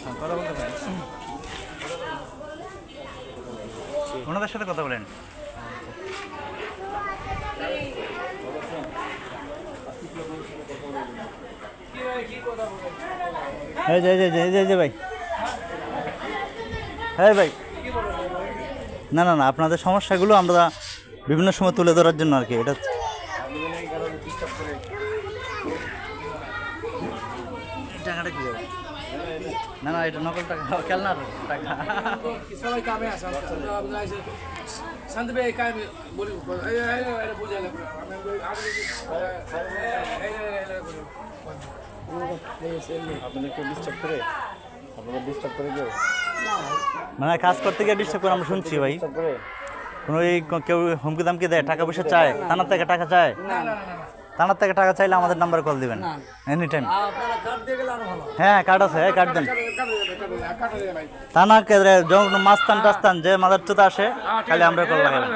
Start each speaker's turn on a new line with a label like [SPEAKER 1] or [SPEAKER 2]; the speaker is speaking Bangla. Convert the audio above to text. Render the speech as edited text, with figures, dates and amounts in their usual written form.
[SPEAKER 1] কথা বলতে পারেন, ওনাদের সাথে কথা বলেন। এই যে ভাই, হ্যাঁ ভাই, না না না, আপনাদের সমস্যাগুলো আমরা বিভিন্ন সময় তুলে ধরার জন্য আর কি। এটা টাকাটা কি যাবে? না না, এটা নকল টাকা, খেলনার টাকা।
[SPEAKER 2] সবাই কামে আসা শান্তি ভাই কামে বলি বুঝে
[SPEAKER 3] আপনাদেরকে ডিস্টার্ব করে, আপনাদের ডিস্টার্ব করে কেউ
[SPEAKER 1] মানে কাজ করতে গিয়ে ডিস্টার্ব করে আমরা শুনছি ভাই।
[SPEAKER 3] ডিস্টার্ব করে?
[SPEAKER 1] কোনো এই কেউ হুমকি দামকি দেয়, টাকা পয়সা চায়, থানার থেকে টাকা চায়, থানার থেকে টাকা চাইলে আমাদের নাম্বারে কল দিবেন এনি টাইম। হ্যাঁ কার্ড আছে, কার্ড দেন। থানা যখন মাস্তান টাস্তান যে মাদার চোতা আসে খালি আমরা কল লাগাবেন।